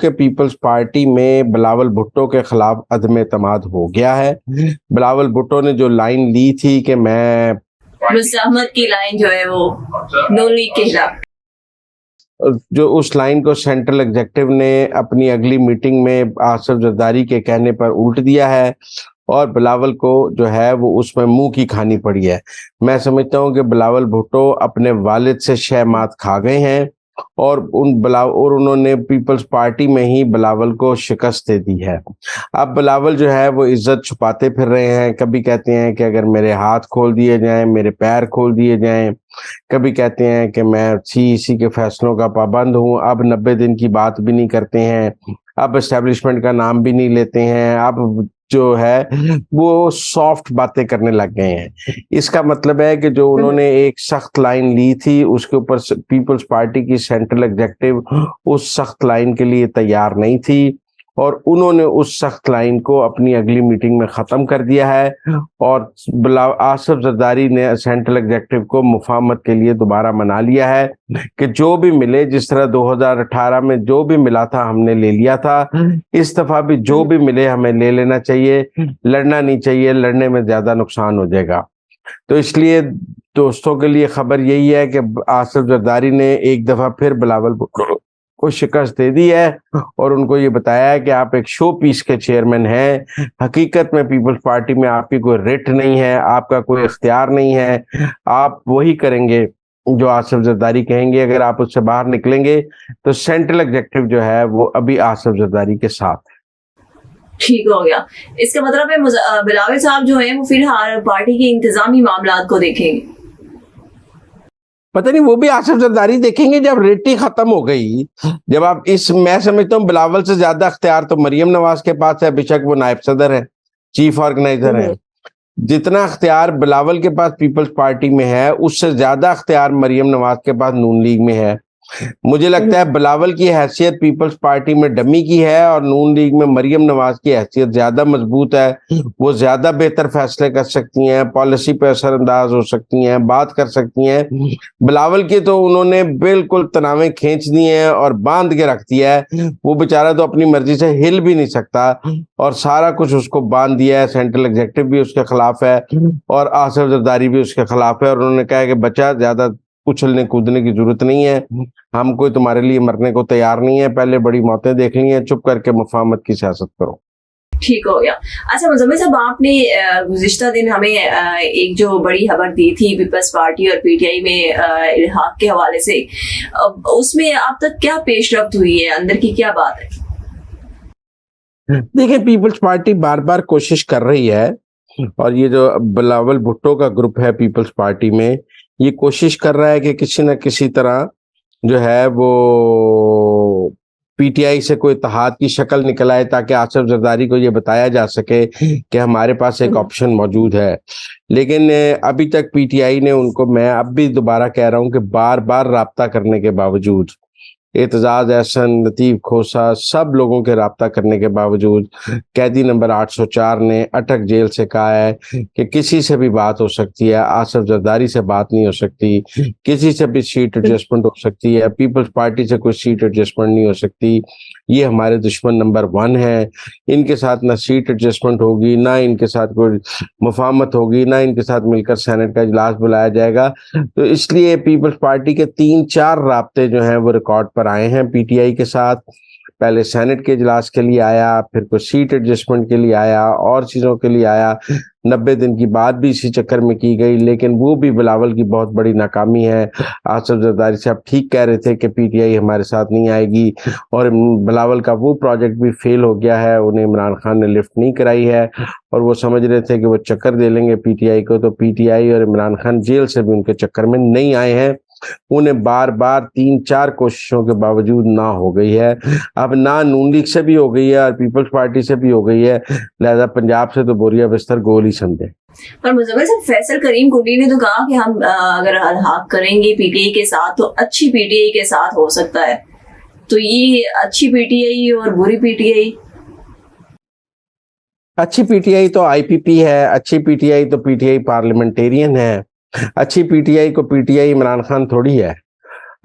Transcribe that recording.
کہ Peoples party میں بلاول بھٹو کے خلاف عدم اعتماد ہو گیا ہے۔ بلاول بھٹو نے جو لائن لی تھی کہ میں احمد کی لائن جو ہے وہ نون لیگ کے خلاف، جو اس لائن کو سینٹرل ایگزیکٹو نے اپنی اگلی میٹنگ میں آصف زرداری کے کہنے پر الٹ دیا ہے اور بلاول کو جو ہے وہ اس میں منہ کی کھانی پڑی ہے۔ میں سمجھتا ہوں کہ بلاول بھٹو اپنے والد سے شہ مات کھا گئے ہیں اور انہوں نے پیپلز پارٹی میں ہی بلاول کو شکست دے دی ہے۔ اب بلاول جو ہے وہ عزت چھپاتے پھر رہے ہیں، کبھی کہتے ہیں کہ اگر میرے ہاتھ کھول دیے جائیں، میرے پیر کھول دیے جائیں، کبھی کہتے ہیں کہ میں سی کے فیصلوں کا پابند ہوں، اب 90 دن کی بات بھی نہیں کرتے ہیں، اب اسٹیبلشمنٹ کا نام بھی نہیں لیتے ہیں، اب جو ہے وہ سافٹ باتیں کرنے لگ گئے ہیں۔ اس کا مطلب ہے کہ جو انہوں نے ایک سخت لائن لی تھی اس کے اوپر پیپلز پارٹی کی سینٹرل ایگزیکٹو اس سخت لائن کے لیے تیار نہیں تھی اور انہوں نے اس سخت لائن کو اپنی اگلی میٹنگ میں ختم کر دیا ہے اور آصف زرداری نے سینٹرل ایگزیکٹو کو مفاہمت کے لیے دوبارہ منا لیا ہے کہ جو بھی ملے، جس طرح 2018 میں جو بھی ملا تھا ہم نے لے لیا تھا، اس دفعہ بھی جو بھی ملے ہمیں لے لینا چاہیے، لڑنا نہیں چاہیے، لڑنے میں زیادہ نقصان ہو جائے گا۔ تو اس لیے دوستوں کے لیے خبر یہی ہے کہ آصف زرداری نے ایک دفعہ پھر بلاول بھٹو کو شکست دے دی ہے اور ان کو یہ بتایا ہے کہ آپ ایک شو پیس کے چیئرمین ہیں، حقیقت میں پیپلز پارٹی میں آپ کی کوئی ریٹ نہیں ہے، آپ کا کوئی اختیار نہیں ہے، آپ وہی کریں گے جو آصف زرداری کہیں گے۔ اگر آپ اس سے باہر نکلیں گے تو سینٹرل ایگزیکٹو جو ہے وہ ابھی آصف زرداری کے ساتھ ہے۔ ٹھیک ہو گیا، اس کا مطلب ہے بلاول صاحب جو ہیں وہ فی الحال پارٹی کے انتظامی معاملات کو دیکھیں گے۔ پتہ نہیں وہ بھی آصف زرداری دیکھیں گے جب ریٹی ختم ہو گئی، جب آپ میں سمجھتا ہوں بلاول سے زیادہ اختیار تو مریم نواز کے پاس ہے، بے شک وہ نائب صدر ہے، چیف آرگنائزر ہے۔ جتنا اختیار بلاول کے پاس پیپلز پارٹی میں ہے اس سے زیادہ اختیار مریم نواز کے پاس نون لیگ میں ہے۔ مجھے لگتا ہے بلاول کی حیثیت پیپلز پارٹی میں ڈمی کی ہے اور نون لیگ میں مریم نواز کی حیثیت زیادہ مضبوط ہے، وہ زیادہ بہتر فیصلے کر سکتی ہیں، پالیسی پہ اثر انداز ہو سکتی ہیں، بات کر سکتی ہیں۔ بلاول کی تو انہوں نے بالکل تناویں کھینچ دی ہیں اور باندھ کے رکھ دیا ہے، وہ بیچارہ تو اپنی مرضی سے ہل بھی نہیں سکتا اور سارا کچھ اس کو باندھ دیا ہے۔ سینٹرل ایگزیکٹو بھی اس کے خلاف ہے اور آصف زرداری بھی اس کے خلاف ہے اور انہوں نے کہا کہ بچہ زیادہ اچھلنے کودنے کی ضرورت نہیں ہے، ہم کوئی تمہارے لیے مرنے کو تیار نہیں ہے، پہلے بڑی موتیں دیکھ لی ہیں، چپ کر کے مفاہمت کی سیاست کرو۔ ٹھیک ہو گیا۔ اچھا مزمل صاحب، آپ نے گزشتہ دن ہمیں ایک جو بڑی خبر دی تھی پیپلز پارٹی اور پی ٹی آئی میں الحاق کے حوالے سے، اس میں اب تک کیا پیش رفت ہوئی ہے، اندر کی کیا بات ہے؟ دیکھیں، پیپلز پارٹی بار بار کوشش کر رہی ہے اور یہ جو بلاول بھٹو کا گروپ ہے پیپلز پارٹی میں، یہ کوشش کر رہا ہے کہ کسی نہ کسی طرح جو ہے وہ پی ٹی آئی سے کوئی اتحاد کی شکل نکل آئے تاکہ آصف زرداری کو یہ بتایا جا سکے کہ ہمارے پاس ایک آپشن موجود ہے۔ لیکن ابھی تک پی ٹی آئی نے ان کو، میں اب بھی دوبارہ کہہ رہا ہوں کہ بار بار رابطہ کرنے کے باوجود، اعتزاز احسن، لطیف کھوسا، سب لوگوں کے رابطہ کرنے کے باوجود قیدی نمبر 804 نے اٹک جیل سے کہا ہے کہ کسی سے بھی بات ہو سکتی ہے، آصف زرداری سے بات نہیں ہو سکتی، کسی سے بھی سیٹ ایڈجسٹمنٹ ہو سکتی ہے، پیپلز پارٹی سے کوئی سیٹ ایڈجسٹمنٹ نہیں ہو سکتی، یہ ہمارے دشمن نمبر 1 ہے، ان کے ساتھ نہ سیٹ ایڈجسٹمنٹ ہوگی، نہ ان کے ساتھ کوئی مفاہمت ہوگی، نہ ان کے ساتھ مل کر سینٹ کا اجلاس بلایا جائے گا۔ تو اس لیے پیپلز پارٹی کے 3-4 رابطے جو ہیں وہ ریکارڈ پر آئے ہیں پی ٹی آئی کے ساتھ۔ پہلے سینٹ کے اجلاس کے لیے آیا، پھر کوئی سیٹ ایڈجسٹمنٹ کے لیے آیا، اور چیزوں کے لیے آیا، 90 دن کی بات بھی اسی چکر میں کی گئی، لیکن وہ بھی بلاول کی بہت بڑی ناکامی ہے۔ آصف زرداری صاحب ٹھیک کہہ رہے تھے کہ پی ٹی آئی ہمارے ساتھ نہیں آئے گی اور بلاول کا وہ پروجیکٹ بھی فیل ہو گیا ہے، انہیں عمران خان نے لفٹ نہیں کرائی ہے اور وہ سمجھ رہے تھے کہ وہ چکر دے لیں گے پی ٹی آئی کو، تو پی ٹی آئی اور عمران خان جیل سے بھی ان کے چکر میں نہیں آئے ہیں۔ انہیں بار بار 3-4 کوششوں کے باوجود نہ ہو گئی ہے، اب نہ نون لیگ سے بھی ہو گئی ہے اور پیپلز پارٹی سے بھی ہو گئی ہے، لہذا پنجاب سے تو بوریا بستر گول ہی سمجھے۔ پر مزمل صاحب، فیصل کریم کنڈی نے تو کہا کہ ہم اگر الحاق کریں گے پی ٹی آئی کے ساتھ تو اچھی پی ٹی آئی کے ساتھ ہو سکتا ہے، تو یہ اچھی پی ٹی آئی اور بری پی ٹی آئی؟ اچھی پی ٹی آئی تو آئی پی پی ہے، اچھی پی ٹی آئی تو پی ٹی آئی پارلیمنٹیرین ہے، اچھی پی ٹی آئی کو P T I Imran Khan تھوڑی ہے۔